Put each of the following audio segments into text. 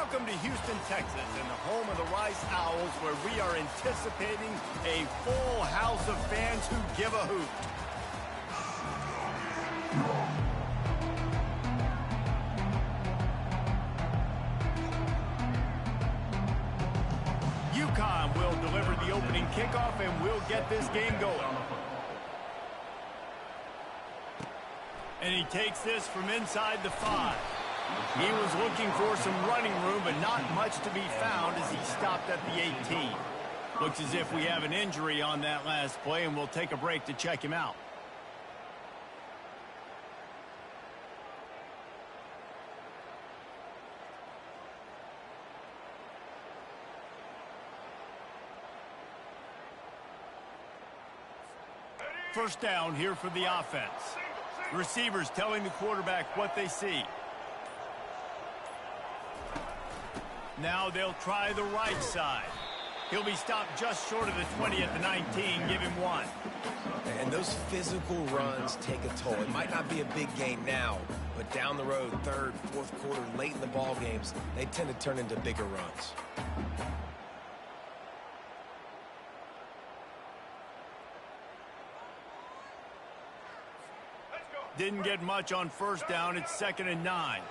Welcome to Houston, Texas, and the home of the Rice Owls, where we are anticipating a full house of fans who give a hoot. UConn will deliver the opening kickoff, and we'll get this game going. And he takes this from inside the 5. He was looking for some running room, but not much to be found as he stopped at the 18. Looks as if we have an injury on that last play, and we'll take a break to check him out. First down here for the offense. Receivers telling the quarterback what they see. Now they'll try the right side. He'll be stopped just short of the 20 at the 19. Give him 1. And those physical runs take a toll. It might not be a big game now, but down the road, third, fourth quarter, late in the ball games, they tend to turn into bigger runs. Didn't get much on first down. It's 2nd and 9.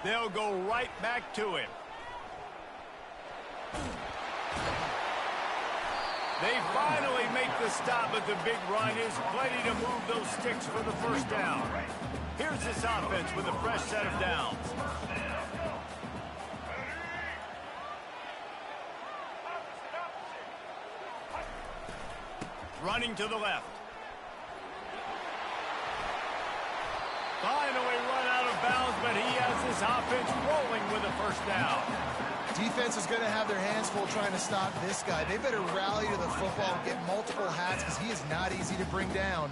They'll go right back to him. They finally make the stop, but the big run is plenty to move those sticks for the first down. Here's this offense with a fresh set of downs. Running to the left. Finally run out of bounds, but he has this offense rolling with a first down. Defense is going to have their hands full trying to stop this guy. They better rally to the football and get multiple hats because he is not easy to bring down.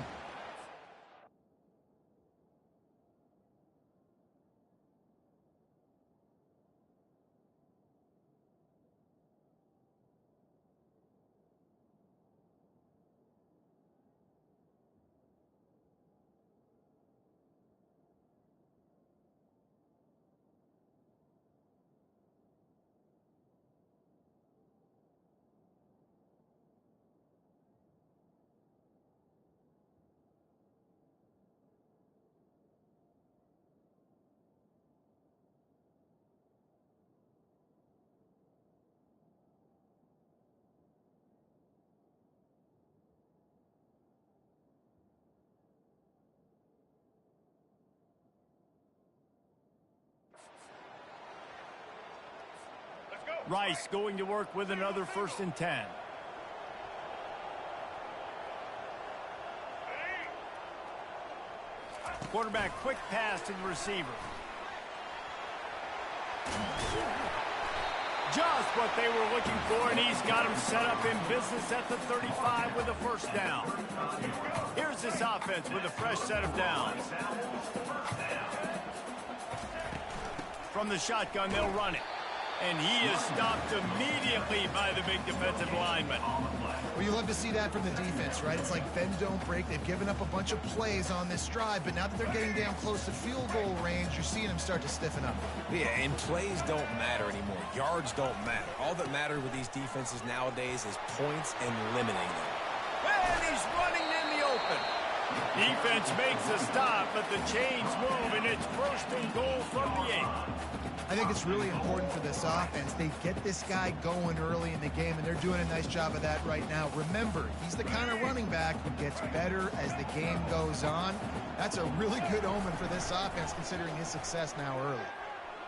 Rice going to work with another 1st and 10. Quarterback quick pass to the receiver. Just what they were looking for, and he's got him set up in business at the 35 with a first down. Here's this offense with a fresh set of downs. From the shotgun, they'll run it. And he is stopped immediately by the big defensive lineman. Well, you love to see that from the defense, right? It's like bend, don't break. They've given up a bunch of plays on this drive, but now that they're getting down close to field goal range, you're seeing them start to stiffen up. Yeah, and plays don't matter anymore. Yards don't matter. All that matters with these defenses nowadays is points and limiting them. And he's running in the open. Defense makes a stop, but the chains move, and it's 1st and goal from the 8. I think it's really important for this offense. They get this guy going early in the game, and they're doing a nice job of that right now. Remember, he's the kind of running back who gets better as the game goes on. That's a really good omen for this offense, considering his success now early.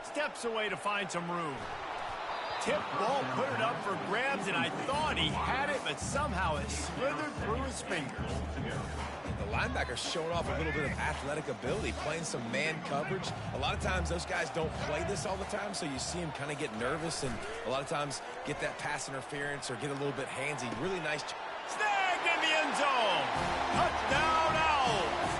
Steps away to find some room. Tip ball, put it up for grabs, and I thought he had it, but somehow it slithered through his fingers. The linebacker's showing off a little bit of athletic ability, playing some man coverage. A lot of times those guys don't play this all the time, so you see him kind of get nervous and a lot of times get that pass interference or get a little bit handsy. Really nice. Snagged in the end zone. Touchdown, Owls.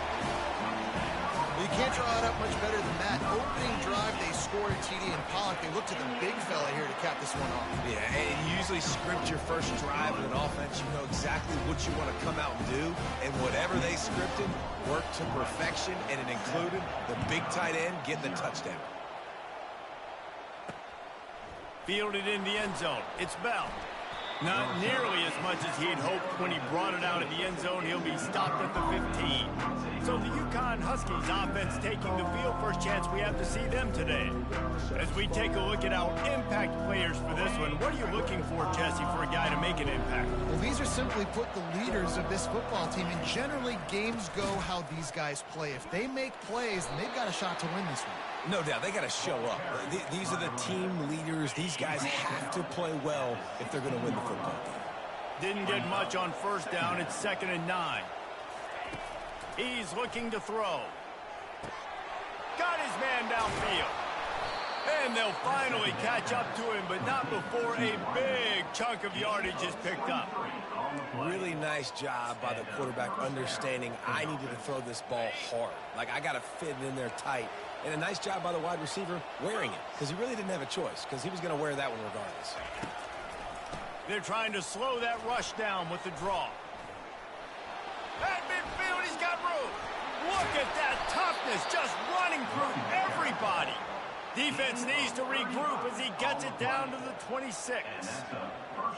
You can't draw it up much better than that. Opening drive, they scored a TD and Pollock. They look to the big fella here to cap this one off. Yeah, and you usually script your first drive in an offense. You know exactly what you want to come out and do, and whatever they scripted worked to perfection, and it included the big tight end getting the touchdown. Fielded in the end zone. It's Bell. Not nearly as much as he'd hoped when he brought it out of the end zone. He'll be stopped at the 15. So the UConn Huskies offense taking the field. First chance we have to see them today. As we take a look at our impact players for this one, what are you looking for, Jesse, for a guy to make an impact? Well, these are simply put the leaders of this football team, and generally games go how these guys play. If they make plays, then they've got a shot to win this one. No doubt, they got to show up. These are the team leaders. These guys have to play well if they're going to win the football game. Didn't get much on first down. It's 2nd and 9. He's looking to throw. Got his man downfield. And they'll finally catch up to him, but not before a big chunk of yardage is picked up. Really nice job by the quarterback understanding I needed to throw this ball hard. Like, I got to fit it in there tight. And a nice job by the wide receiver wearing it, because he really didn't have a choice, because he was going to wear that one regardless. They're trying to slow that rush down with the draw. At midfield, he's got room. Look at that toughness, just running through everybody. Defense needs to regroup as he gets it down to the 26.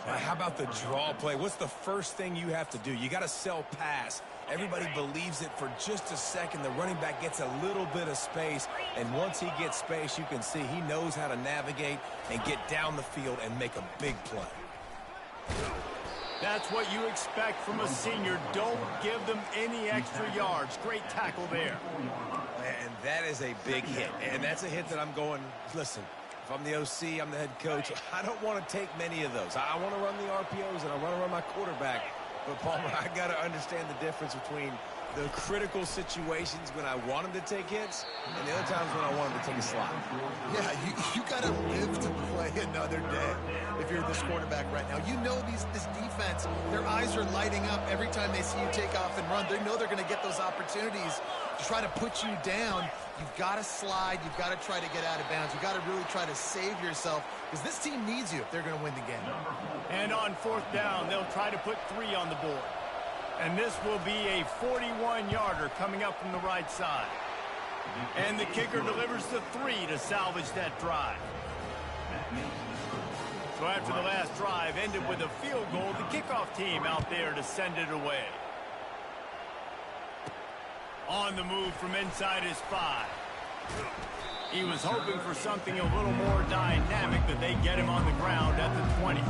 How about the draw play? What's the first thing you have to do? You got to sell pass. Everybody believes it for just a second. The running back gets a little bit of space, and once he gets space, you can see he knows how to navigate and get down the field and make a big play. That's what you expect from a senior. Don't give them any extra yards. Great tackle there. And that is a big hit. And that's a hit that I'm going, listen, if I'm the OC, I'm the head coach, I don't want to take many of those. I want to run the RPOs, and I want to run my quarterback. But, Palmer, I got to understand the difference between the critical situations when I want him to take hits and the other times when I want him to take a slide. Yeah, you got to live to play another day if you're this quarterback right now. You know this defense, their eyes are lighting up every time they see you take off and run. They know they're going to get those opportunities to try to put you down. You've got to slide. You've got to try to get out of bounds. You've got to really try to save yourself because this team needs you if they're going to win the game. And on 4th down, they'll try to put 3 on the board. And this will be a 41-yarder coming up from the right side. And the kicker delivers the 3 to salvage that drive. So after the last drive ended with a field goal, the kickoff team out there to send it away. On the move from inside his 5. He was hoping for something a little more dynamic, but they get him on the ground at the 20.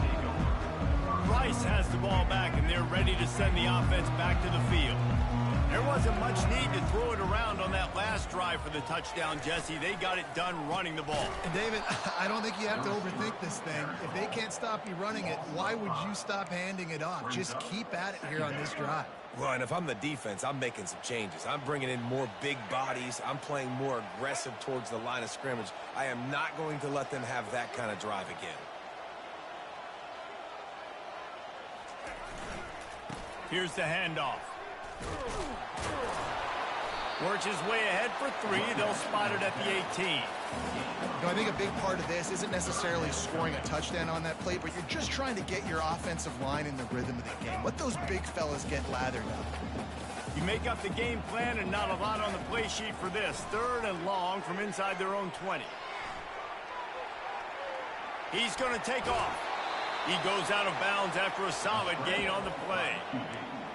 Rice has the ball back, and they're ready to send the offense back to the field. There wasn't much need to throw it around on that last drive for the touchdown, Jesse. They got it done running the ball. And David, I don't think you have to overthink this thing. If they can't stop you running it, why would you stop handing it off? Just keep at it here on this drive. Well, and if I'm the defense, I'm making some changes. I'm bringing in more big bodies. I'm playing more aggressive towards the line of scrimmage. I am not going to let them have that kind of drive again. Here's the handoff. Works his way ahead for 3. They'll spot it at the 18. I think a big part of this isn't necessarily scoring a touchdown on that play, but you're just trying to get your offensive line in the rhythm of the game. Let those big fellas get lathered up. You make up the game plan and not a lot on the play sheet for this. 3rd and long from inside their own 20. He's going to take off. He goes out of bounds after a solid gain on the play.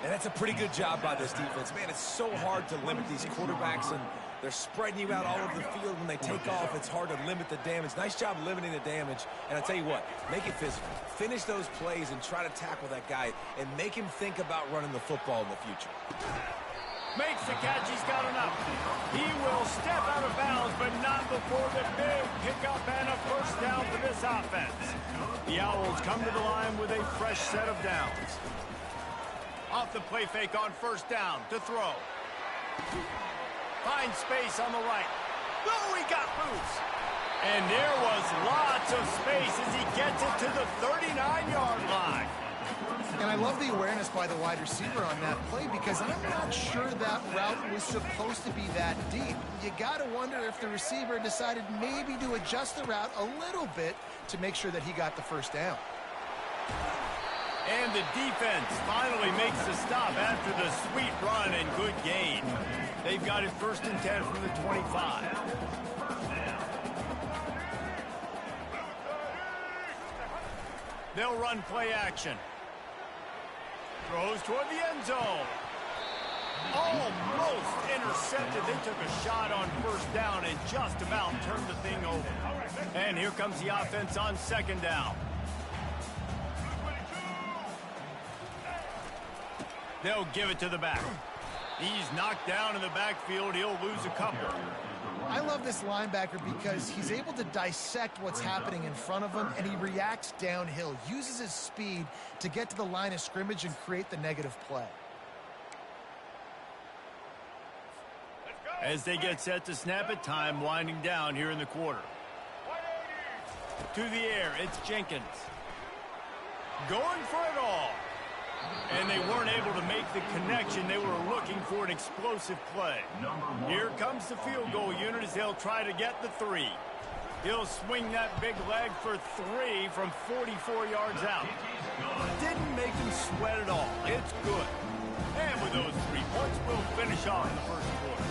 And that's a pretty good job by this defense. Man, it's so hard to limit these quarterbacks, and they're spreading you out all over the field. When they take off, it's hard to limit the damage. Nice job limiting the damage. And I'll tell you what, make it physical. Finish those plays and try to tackle that guy and make him think about running the football in the future. Makes the catch. He's got enough. He will step out of bounds, but not before the big pickup and a first down for this offense. The Owls come to the line with a fresh set of downs. Off the play fake on 1st down to throw. Finds space on the right. Oh, he got loose. And there was lots of space as he gets it to the 39-yard line. And And I love the awareness by the wide receiver on that play because I'm not sure that route was supposed to be that deep. You got to wonder if the receiver decided maybe to adjust the route a little bit to make sure that he got the first down. And the defense finally makes the stop after the sweet run and good gain. They've got it 1st and 10 from the 25. They'll run play action. Throws toward the end zone. Almost intercepted. They took a shot on 1st down and just about turned the thing over. And here comes the offense on 2nd down. They'll give it to the back. He's knocked down in the backfield. He'll lose a couple. I love this linebacker because he's able to dissect what's happening in front of him, and he reacts downhill, uses his speed to get to the line of scrimmage and create the negative play. As they get set to snap it, time winding down here in the quarter. To the air, it's Jenkins. Going for it all. And they weren't able to make the connection. They were looking for an explosive play. Here comes the field goal unit as they'll try to get the 3. He'll swing that big leg for 3 from 44 yards out. Didn't make him sweat at all. It's good. And with those 3 points, we'll finish off the first quarter.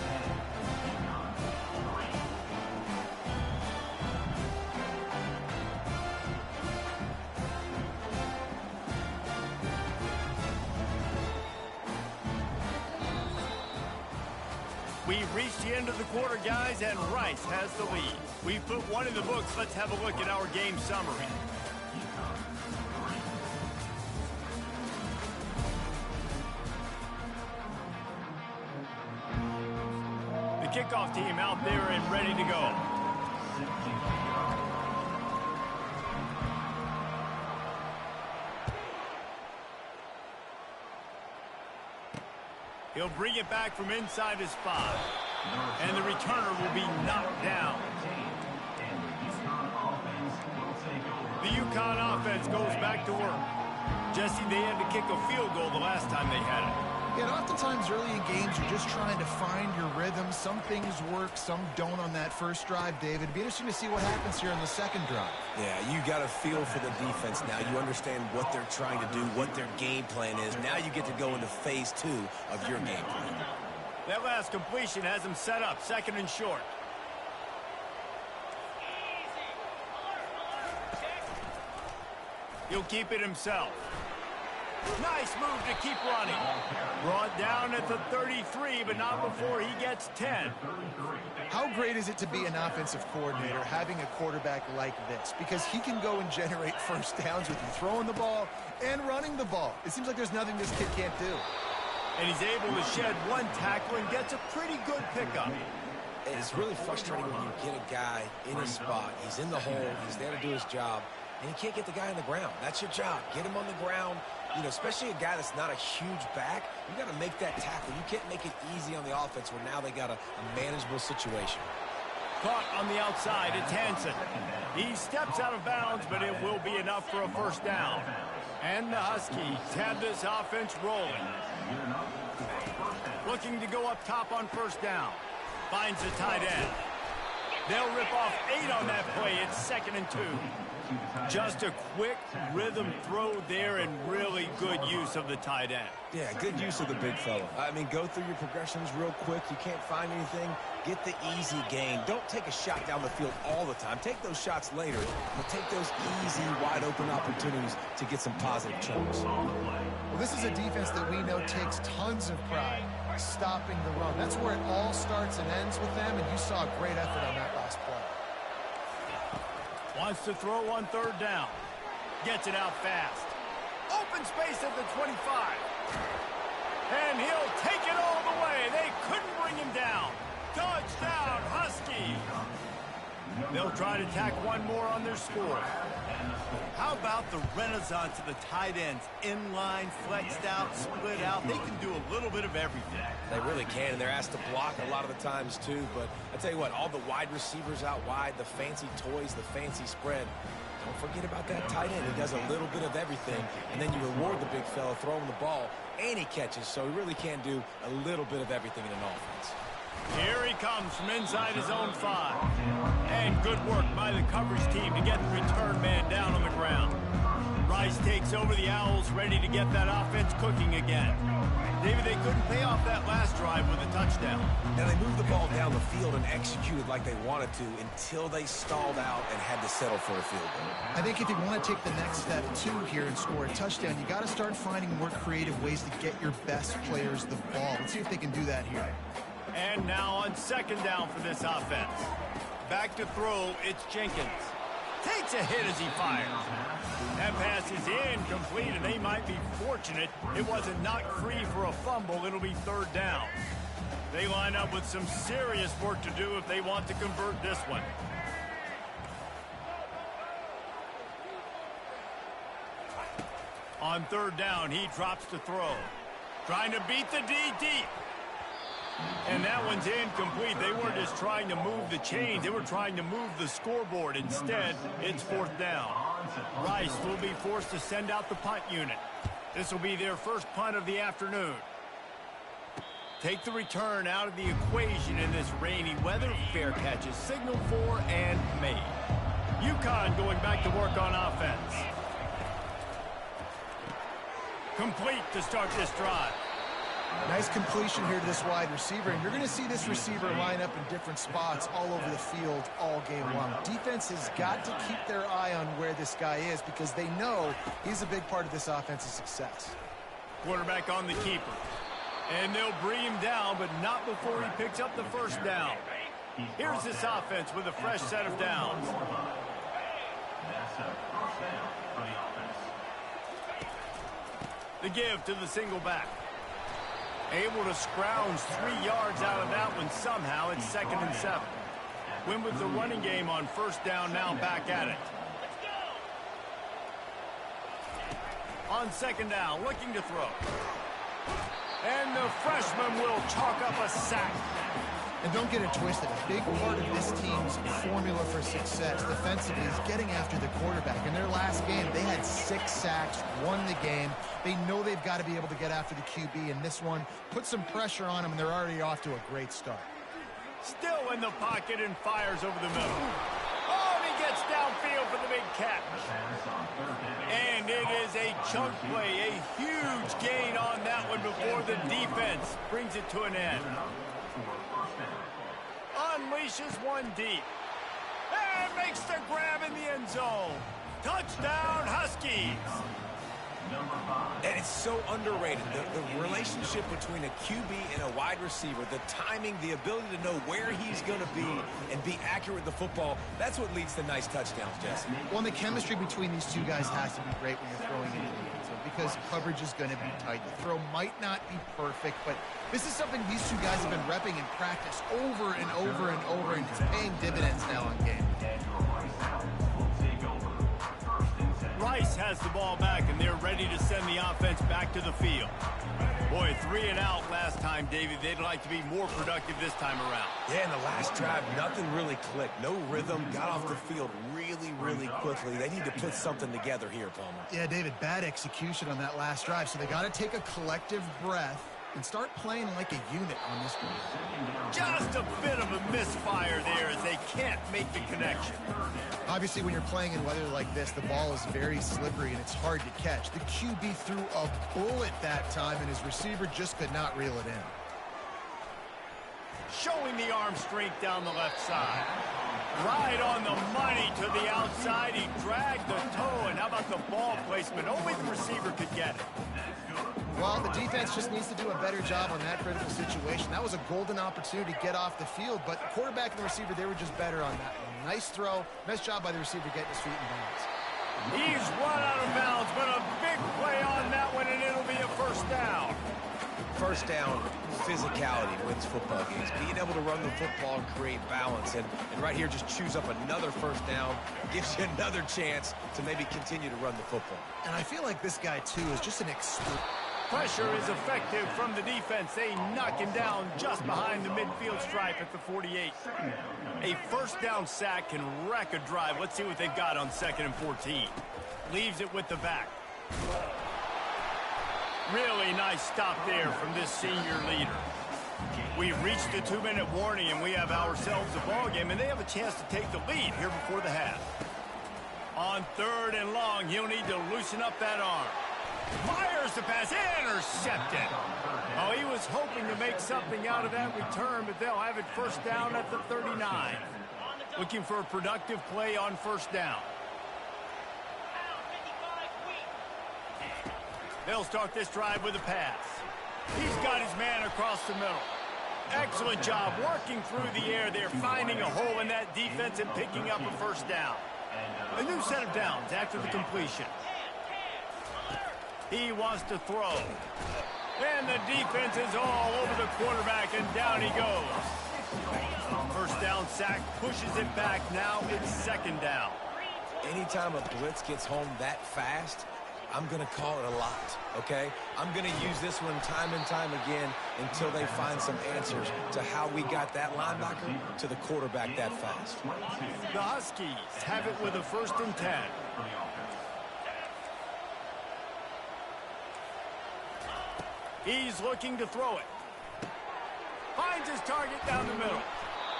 We've reached the end of the quarter, guys, and Rice has the lead. We've put one in the books. Let's have a look at our game summary. The kickoff team out there and ready to go. He'll bring it back from inside his 5. And the returner will be knocked down. The UConn offense goes back to work. Jesse, they had to kick a field goal the last time they had it. Yeah, and oftentimes early in games, you're just trying to find your rhythm. Some things work, some don't on that first drive, David. It'd be interesting to see what happens here on the second drive. Yeah, you got a feel for the defense now. You understand what they're trying to do, what their game plan is. Now you get to go into phase 2 of your game plan. That last completion has them set up, 2nd and short. He'll keep it himself. Nice move to keep running. Brought down at the 33, but not before he gets 10. How great is it to be an offensive coordinator having a quarterback like this? Because he can go and generate first downs with you throwing the ball and running the ball. It seems like there's nothing this kid can't do. And he's able to shed 1 tackle and gets a pretty good pickup. It's really frustrating when you get a guy in his spot. He's in the hole. He's there to do his job. And you can't get the guy on the ground. That's your job. Get him on the ground. You know, especially a guy that's not a huge back, you got to make that tackle. You can't make it easy on the offense where now they got a manageable situation. Caught on the outside, it's Hansen. He steps out of bounds, but it will be enough for a first down. And the Huskies have this offense rolling. Looking to go up top on first down. Finds the tight end. They'll rip off 8 on that play. It's 2nd and 2. Just a quick rhythm throw there and really good use of the tight end. Yeah, good use of the big fella. I mean, go through your progressions real quick. You can't find anything. Get the easy gain. Don't take a shot down the field all the time. Take those shots later, but take those easy, wide-open opportunities to get some positive chunks. Well, this is a defense that we know takes tons of pride stopping the run. That's where it all starts and ends with them, and you saw a great effort on that last play. Wants to throw on 3rd down. Gets it out fast. Open space at the 25. And he'll take it all the way. They couldn't bring him down. Touchdown, Huskies. They'll try to tack 1 more on their score. How about the renaissance of the tight ends? Inline, flexed out, split out. They can do a little bit of everything. They really can, and they're asked to block a lot of the times, too. But I tell you what, all the wide receivers out wide, the fancy toys, the fancy spread, Don't forget about that tight end. He does a little bit of everything, and then you reward the big fella throwing the ball, and he catches, so he really can do a little bit of everything in an offense. Here he comes from inside his own 5. And good work by the coverage team to get the return man down on the ground. Rice takes over the Owls, ready to get that offense cooking again. David, they couldn't pay off that last drive with a touchdown. Now, they moved the ball down the field and executed like they wanted to until they stalled out and had to settle for a field goal. I think if you want to take the next step, too, here and score a touchdown, you got to start finding more creative ways to get your best players the ball. Let's see if they can do that here. And now on second down for this offense. Back to throw, it's Jenkins. Takes a hit as he fires. That pass is incomplete, and they might be fortunate it wasn't knocked free for a fumble. It'll be third down. They line up with some serious work to do if they want to convert this one. On third down, he drops to throw. Trying to beat the D deep. And that one's incomplete. They weren't just trying to move the chains. They were trying to move the scoreboard. Instead, it's fourth down. Rice will be forced to send out the punt unit. This will be their first punt of the afternoon. Take the return out of the equation in this rainy weather. Fair catch is signaled for and made. UConn going back to work on offense. Complete to start this drive. Nice completion here to this wide receiver, and you're going to see this receiver line up in different spots all over the field all game long. Defense has got to keep their eye on where this guy is because they know he's a big part of this offense's success. Quarterback on the keeper. And they'll bring him down, but not before he picks up the first down. Here's this offense with a fresh set of downs. The give to the single back. Able to scrounge 3 yards out of that one somehow. It's 2nd and 7. Win with the running game on first down, now back at it. On second down, looking to throw. And the freshman will chalk up a sack. And don't get it twisted. A big part of this team's formula for success defensively is getting after the quarterback. In their last game, they had 6 sacks, won the game. They know they've got to be able to get after the QB, and this one put some pressure on them, and they're already off to a great start. Still in the pocket and fires over the middle. Oh, and he gets downfield for the big catch. And it is a chunk play, a huge gain on that one before the defense brings it to an end. Unleashes one deep. And makes the grab in the end zone. Touchdown, Huskies. And it's so underrated. The relationship between a QB and a wide receiver, the timing, the ability to know where he's going to be and be accurate with the football, that's what leads to nice touchdowns, Jesse. Well, and the chemistry between these two guys has to be great when you're throwing into the end zone because coverage is going to be tight. The throw might not be perfect, but this is something these two guys have been repping in practice over and over and over, and it's paying dividends now on game. Rice has the ball back, and they're ready to send the offense back to the field. Boy, 3 and out last time, David. They'd like to be more productive this time around. Yeah, in the last drive, nothing really clicked. No rhythm, got off the field really quickly. They need to put something together here, Palmer. Yeah, David, bad execution on that last drive, so they got to take a collective breath and start playing like a unit on this one. Just a bit of a misfire there as they can't make the connection. Obviously, when you're playing in weather like this, the ball is very slippery and it's hard to catch. The QB threw a bullet that time, and his receiver just could not reel it in. Showing the arm strength down the left side. Right on the money to the outside. He dragged the toe, and how about the ball placement? Only the receiver could get it. Well, the defense just needs to do a better job on that critical situation. That was a golden opportunity to get off the field, but the quarterback and the receiver, they were just better on that one. Nice throw. Nice job by the receiver getting his feet in bounds. He's run out of bounds, but a big play on that one, and it'll be a first down. First down, physicality wins football games. Being able to run the football and create balance. And right here, just choose up another first down. Gives you another chance to maybe continue to run the football. And I feel like this guy, too, is just an Pressure is effective from the defense. They knock him down just behind the midfield stripe at the 48. A first down sack can wreck a drive. Let's see what they've got on 2nd and 14. Leaves it with the back. Really nice stop there from this senior leader. We've reached the 2-minute warning, and we have ourselves a ball game, and they have a chance to take the lead here before the half. On 3rd and long, he'll need to loosen up that arm. Fires the pass, intercepted. Oh, he was hoping to make something out of that return, but they'll have it first down at the 39. Looking for a productive play on first down. They'll start this drive with a pass. He's got his man across the middle. Excellent job working through the air there, finding a hole in that defense and picking up a first down. A new set of downs after the completion. He wants to throw. And the defense is all over the quarterback, and down he goes. First down sack pushes it back. Now it's 2nd down. Anytime a blitz gets home that fast, I'm going to call it a lot, okay? I'm going to use this one time and time again until they find some answers to how we got that linebacker to the quarterback that fast. The Huskies have it with a 1st and 10. He's looking to throw it. Finds his target down the middle.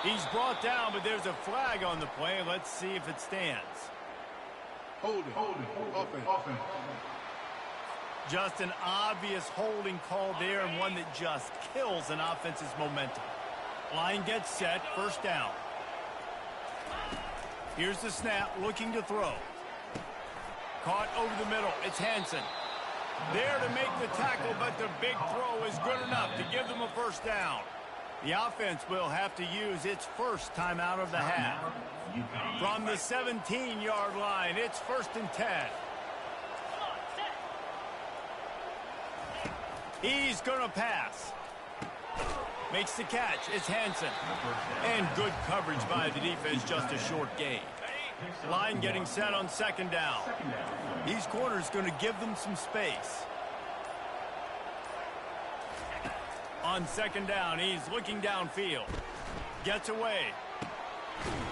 He's brought down, but there's a flag on the play. Let's see if it stands. Holding. Offense. Just an obvious holding call there, and one that just kills an offense's momentum. Line gets set, first down. Here's the snap, looking to throw. Caught over the middle, it's Hansen. There to make the tackle, but the big throw is good enough to give them a first down. The offense will have to use its first timeout of the half. From the 17-yard line, it's 1st and 10. He's going to pass. Makes the catch. It's Hansen. And good coverage by the defense, just a short gain. Line getting set on 2nd down. These corners going to give them some space. On 2nd down, he's looking downfield. Gets away.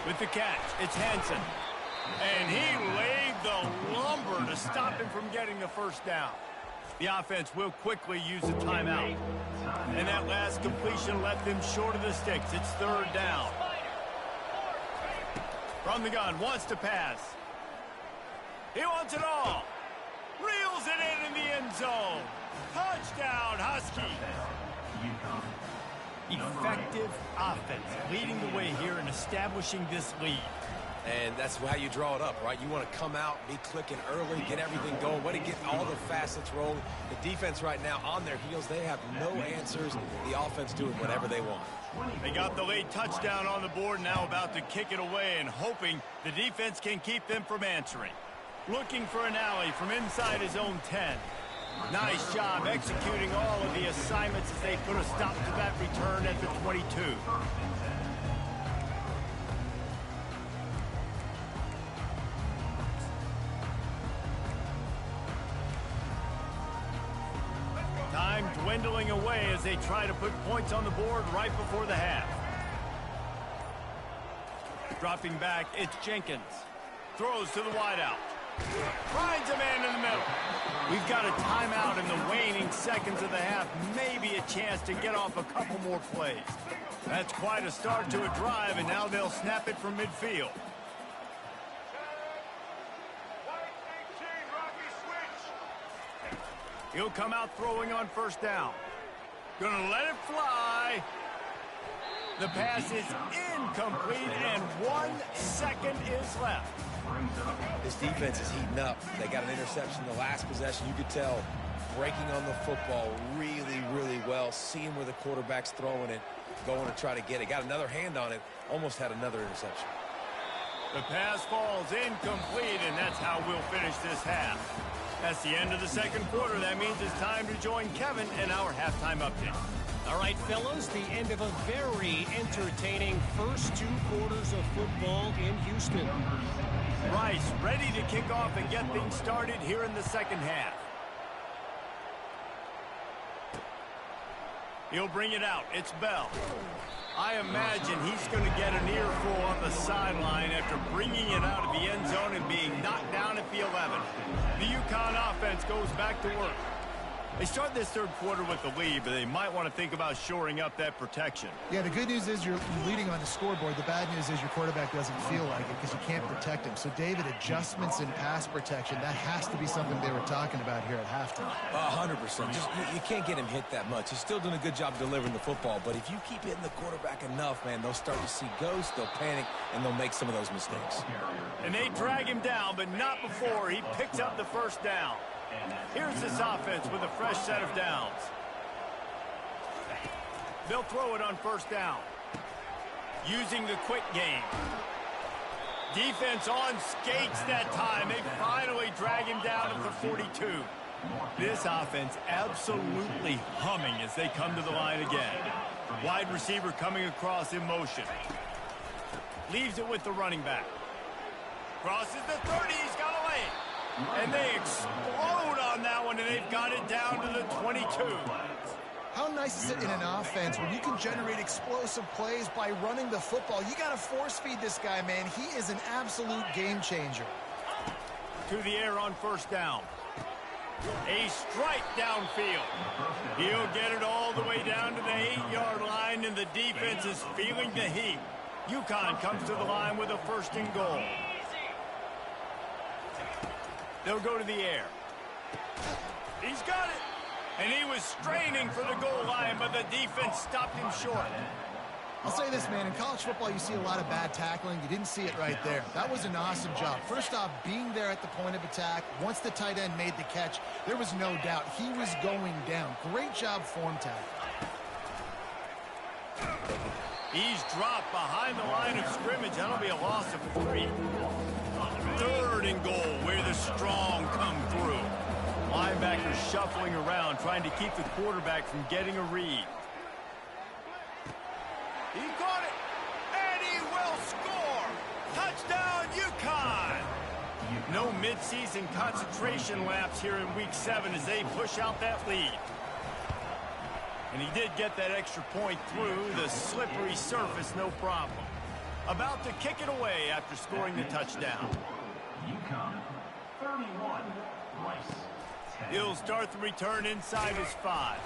With the catch, it's Hansen. And he laid the lumber to stop him from getting the first down. The offense will quickly use a timeout. And that last completion left them short of the sticks. It's 3rd down. From the gun, wants to pass. He wants it all. Reels it in the end zone. Touchdown, Huskies. Effective offense, leading the way here and establishing this lead. And that's how you draw it up, right? You want to come out, be clicking early, get everything going, want to get all the facets rolling. The defense right now on their heels, they have no answers. The offense doing whatever they want. They got the late touchdown on the board, now about to kick it away and hoping the defense can keep them from answering. Looking for an alley from inside his own 10. Nice job executing all of the assignments as they put a stop to that return at the 22. Time dwindling away as they try to put points on the board right before the half. Dropping back, it's Jenkins. Throws to the wideout. Finds a man in the middle. We've got a timeout in the waning seconds of the half. Maybe a chance to get off a couple more plays. That's quite a start to a drive, and now they'll snap it from midfield. He'll come out throwing on first down. Gonna let it fly. The pass is incomplete, and 1 second is left. This defense is heating up. They got an interception the last possession. You could tell breaking on the football really, really well, seeing where the quarterback's throwing it, going to try to get it. Got another hand on it, almost had another interception. The pass falls incomplete, and that's how we'll finish this half. That's the end of the second quarter. That means it's time to join Kevin in our halftime update. All right, fellas, the end of a very entertaining first 2 quarters of football in Houston. Rice ready to kick off and get things started here in the second half. He'll bring it out. It's Bell. I imagine he's going to get an earful on the sideline after bringing it out of the end zone and being knocked down at the 11. The UConn offense goes back to work. They start this third quarter with the lead, but they might want to think about shoring up that protection. Yeah, the good news is you're leading on the scoreboard. The bad news is your quarterback doesn't feel like it because you can't protect him. So, David, adjustments in pass protection, that has to be something they were talking about here at halftime. 100%. You can't get him hit that much. He's still doing a good job delivering the football, but if you keep hitting the quarterback enough, man, they'll start to see ghosts, they'll panic, and they'll make some of those mistakes. And they drag him down, but not before he picks up the first down. Here's this offense with a fresh set of downs. They'll throw it on first down. Using the quick game. Defense on skates that time. They finally drag him down at the 42. This offense absolutely humming as they come to the line again. Wide receiver coming across in motion. Leaves it with the running back. Crosses the 30. He's got a lane. And they explode on that one, and they've got it down to the 22. How nice is it in an offense when you can generate explosive plays by running the football? You got to force feed this guy, man. He is an absolute game changer. To the air on first down. A strike downfield. He'll get it all the way down to the 8-yard line, and the defense is feeling the heat. UConn comes to the line with a first and goal. They'll go to the air. He's got it. And he was straining for the goal line, but the defense stopped him short. I'll say this, man. In college football, you see a lot of bad tackling. You didn't see it right there. That was an awesome job. First off, being there at the point of attack. Once the tight end made the catch, there was no doubt he was going down. Great job form tackle. He's dropped behind the line of scrimmage. That'll be a loss of 3. Third and goal where the strong come through. Linebackers shuffling around, trying to keep the quarterback from getting a read. He got it, and he will score. Touchdown, UConn. No midseason concentration laps here in Week 7 as they push out that lead. And he did get that extra point through the slippery surface, no problem. About to kick it away after scoring the touchdown. UConn 31, Rice 10. He'll start the return inside his 5.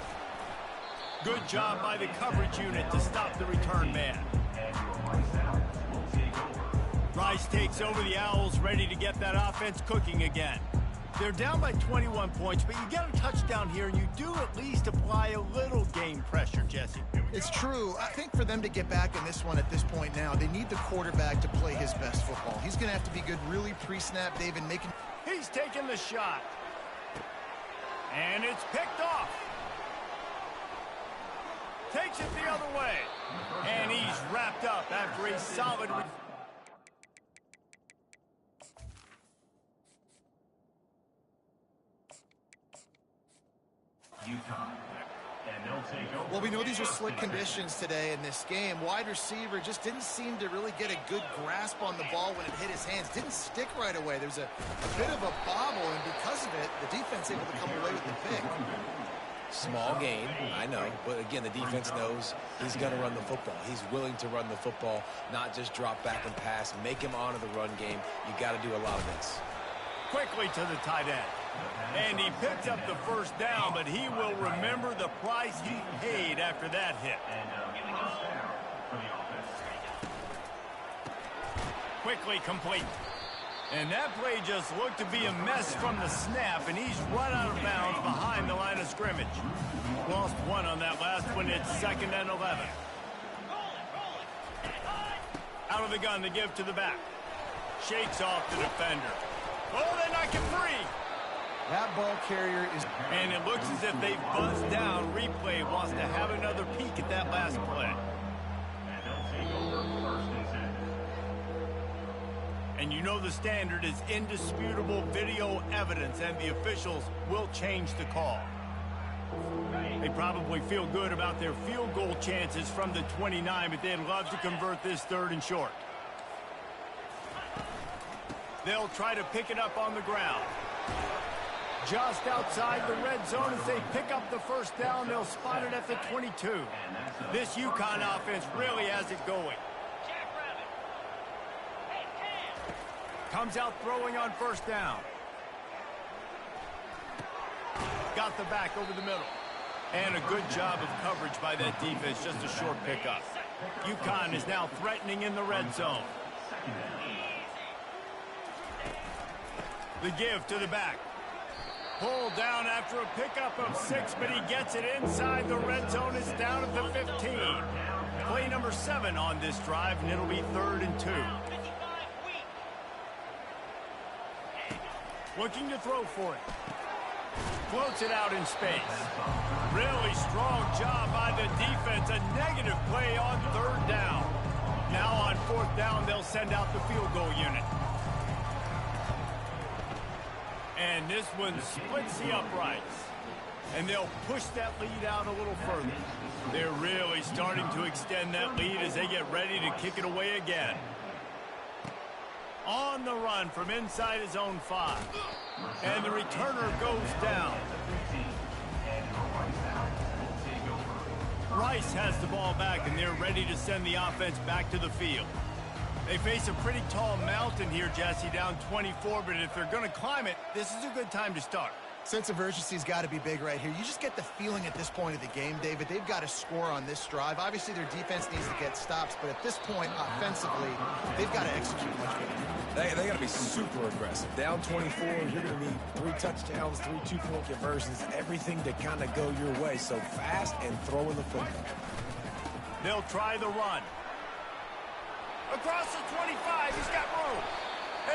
Good job by the coverage unit to stop the return man. Rice takes over the Owls, ready to get that offense cooking again. They're down by 21 points, but you get a touchdown here, and you do at least apply a little game pressure, Jesse. It's true. I think for them to get back in this one at this point now, they need the quarterback to play his best football. He's going to have to be good really pre-snap, David, making... He's taking the shot. And it's picked off. Takes it the other way. And he's wrapped up after a solid... UConn. And they'll take over. Well, we know these are slick conditions today in this game. Wide receiver just didn't seem to really get a good grasp on the ball when it hit his hands. Didn't stick right away. There's a bit of a bobble, and because of it, the defense able to come away with the pick. Small gain, I know, but again, the defense knows he's going to run the football. He's willing to run the football, not just drop back and pass, make him honor the run game. You got to do a lot of this. Quickly to the tight end. And he picked up the first down, but he will remember the price he paid after that hit. Quickly complete. And that play just looked to be a mess from the snap, and he's run out of bounds behind the line of scrimmage. Lost one on that last one. It's 2nd and 11. Out of the gun to give to the back. Shakes off the defender. Oh, they knock him free. That ball carrier is... And it looks as if they've buzzed down. Replay wants to have another peek at that last play. And they'll take over 1st and 10. And you know the standard is indisputable video evidence, and the officials will change the call. They probably feel good about their field goal chances from the 29, but they'd love to convert this 3rd and short. They'll try to pick it up on the ground. Just outside the red zone as they pick up the first down. They'll spot it at the 22. This UConn offense really has it going. Comes out throwing on first down. Got the back over the middle. And a good job of coverage by that defense. Just a short pickup. UConn is now threatening in the red zone. The give to the back. Pulled down after a pickup of 6, but he gets it inside the red zone. It's down at the 15. Play number 7 on this drive, and it'll be 3rd and 2. Looking to throw for it. Floats it out in space. Really strong job by the defense. A negative play on 3rd down. Now on 4th down, they'll send out the field goal unit. And this one splits the uprights. And they'll push that lead out a little further. They're really starting to extend that lead as they get ready to kick it away again. On the run from inside his own 5. And the returner goes down. Rice has the ball back, and they're ready to send the offense back to the field. They face a pretty tall mountain here, Jesse, down 24, but if they're going to climb it, this is a good time to start. Sense of urgency's got to be big right here. You just get the feeling at this point of the game, David, they've got to score on this drive. Obviously, their defense needs to get stops, but at this point, offensively, they've got to execute much better. They got to be super aggressive. Down 24, you're going to need 3 touchdowns, 3 two-point conversions, everything to kind of go your way. So fast and throwing the football. They'll try the run. Across the 25, he's got room.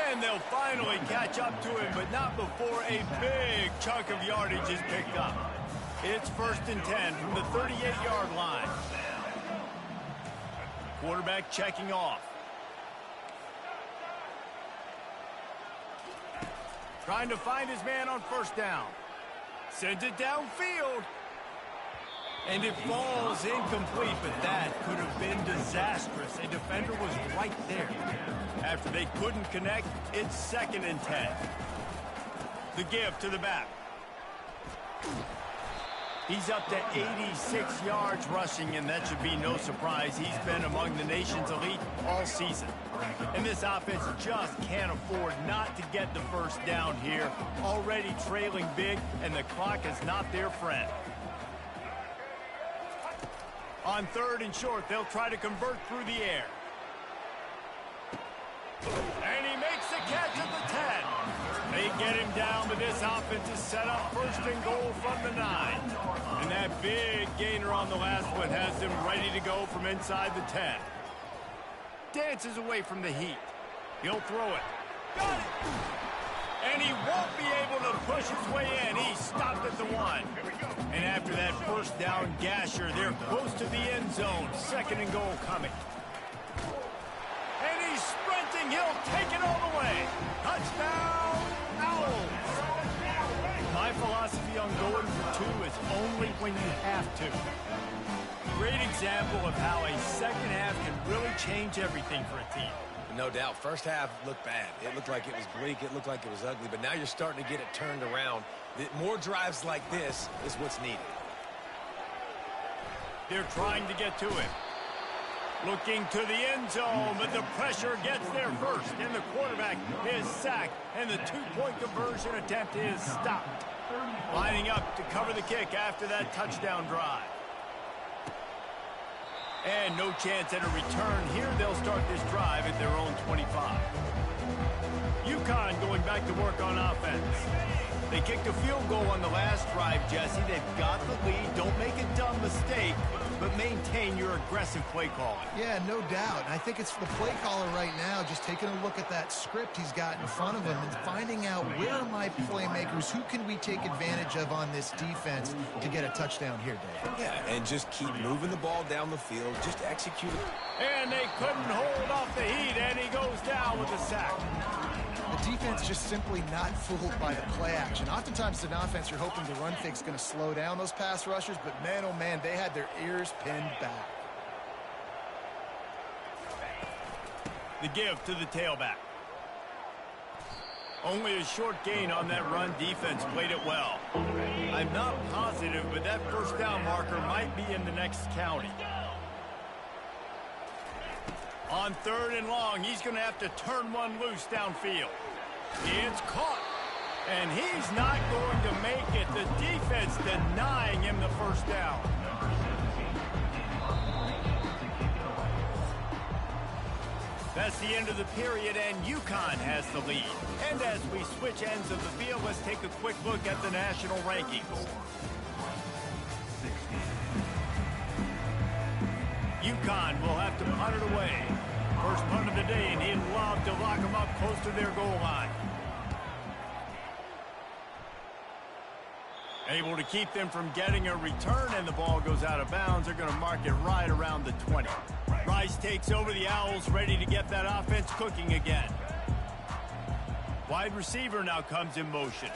And they'll finally catch up to him, but not before a big chunk of yardage is picked up. It's 1st and 10 from the 38-yard line. Quarterback checking off. Trying to find his man on 1st down. Sends it downfield. And it falls incomplete, but that could have been disastrous. A defender was right there. After they couldn't connect, it's 2nd and 10. The give to the back. He's up to 86 yards rushing, and that should be no surprise. He's been among the nation's elite all season. And this offense just can't afford not to get the first down here. Already trailing big, and the clock is not their friend. On 3rd and short, they'll try to convert through the air. And he makes the catch at the 10. They get him down, but this offense is set up 1st and goal from the 9. And that big gainer on the last one has them ready to go from inside the 10. Dances away from the heat. He'll throw it. Got it! And he won't be able to push his way in. He stopped at the 1. And after that 1st down gasher, they're close to the end zone. 2nd and goal coming. And he's sprinting. He'll take it all the way. Touchdown, Owls. My philosophy on going for 2 is only when you have to. Great example of how a second half can really change everything for a team. No doubt. First half looked bad. It looked like it was bleak. It looked like it was ugly. But now you're starting to get it turned around. More drives like this is what's needed. They're trying to get to it. Looking to the end zone, but the pressure gets there first. And the quarterback is sacked. And the 2-point conversion attempt is stopped. Lining up to cover the kick after that touchdown drive. And no chance at a return here. They'll start this drive at their own 25. UConn going back to work on offense. They kicked a field goal on the last drive, Jesse. They've got the lead. Don't make a dumb mistake, but maintain your aggressive play calling. Yeah, no doubt. And I think it's the play caller right now just taking a look at that script he's got in front of him and finding out where are my playmakers, who can we take advantage of on this defense to get a touchdown here, Dave. Yeah, and just keep moving the ball down the field. Just execute it. And they couldn't hold off the heat, and he goes down with a sack. The defense just simply not fooled by the play action. Oftentimes, an offense, you're hoping the run fake's going to slow down those pass rushers, but man, oh man, they had their ears pinned back. The give to the tailback. Only a short gain on that run. Defense played it well. I'm not positive, but that first down marker might be in the next county. On 3rd and long, he's going to have to turn one loose downfield. It's caught, and he's not going to make it. The defense denying him the first down. That's the end of the period, and UConn has the lead. And as we switch ends of the field, let's take a quick look at the national rankings. UConn will have to punt it away. First punt of the day, and he'd love to lock them up close to their goal line. Able to keep them from getting a return, and the ball goes out of bounds. They're going to mark it right around the 20. Rice takes over. The Owls ready to get that offense cooking again. Wide receiver now comes in motion.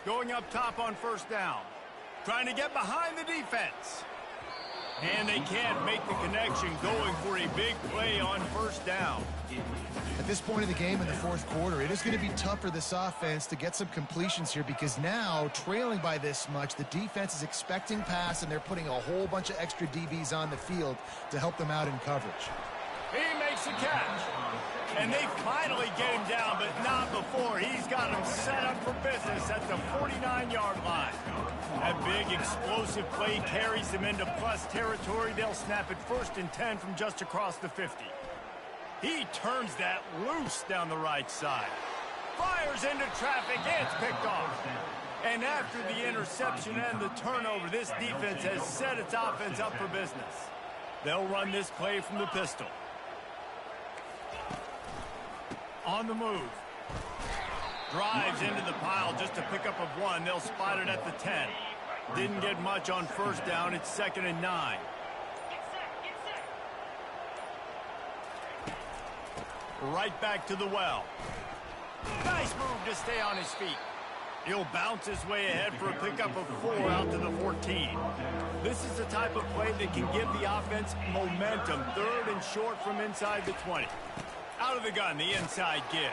Going up top on first down. Trying to get behind the defense. And they can't make the connection, going for a big play on first down. At this point in the game in the fourth quarter, it is going to be tough for this offense to get some completions here, because now, trailing by this much, the defense is expecting pass, and they're putting a whole bunch of extra DBs on the field to help them out in coverage. He makes a catch. And they finally get him down, but not before. He's got him set up for business at the 49-yard line. That big explosive play carries them into plus territory. They'll snap it 1st and 10 from just across the 50. He turns that loose down the right side. Fires into traffic. It's picked off. And after the interception and the turnover, this defense has set its offense up for business. They'll run this play from the pistol. On the move. Drives into the pile just a pickup of 1. They'll spot it at the 10. Didn't get much on first down. It's 2nd and 9. Right back to the well. Nice move to stay on his feet. He'll bounce his way ahead for a pickup of 4 out to the 14. This is the type of play that can give the offense momentum. 3rd and short from inside the 20. Out of the gun, the inside give.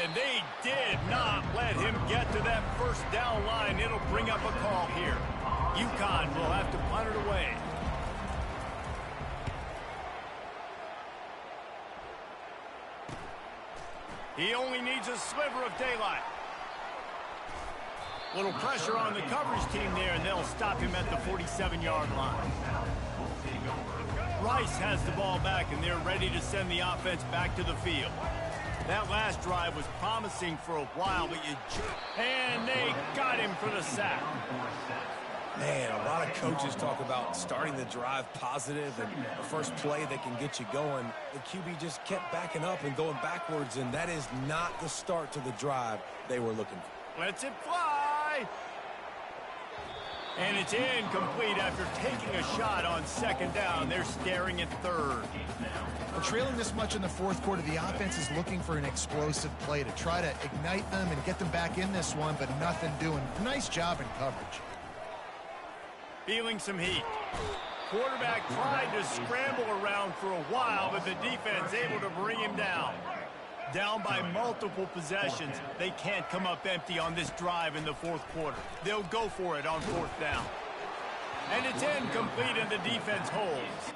And they did not let him get to that first down line. It'll bring up a call here. UConn will have to punt it away. He only needs a sliver of daylight. Little pressure on the coverage team there, and they'll stop him at the 47-yard line. Rice has the ball back, and they're ready to send the offense back to the field. That last drive was promising for a while, but and they got him for the sack. Man, a lot of coaches talk about starting the drive positive and the first play that can get you going. The QB just kept backing up and going backwards, and that is not the start to the drive they were looking for. Lets it fly. And it's incomplete after taking a shot on 2nd down. They're staring at 3rd. Well, trailing this much in the fourth quarter, the offense is looking for an explosive play to try to ignite them and get them back in this one, but nothing doing. Nice job in coverage. Feeling some heat. Quarterback tried to scramble around for a while, but the defense able to bring him down. Down by multiple possessions. They can't come up empty on this drive in the fourth quarter. They'll go for it on 4th down. And it's incomplete, and the defense holds.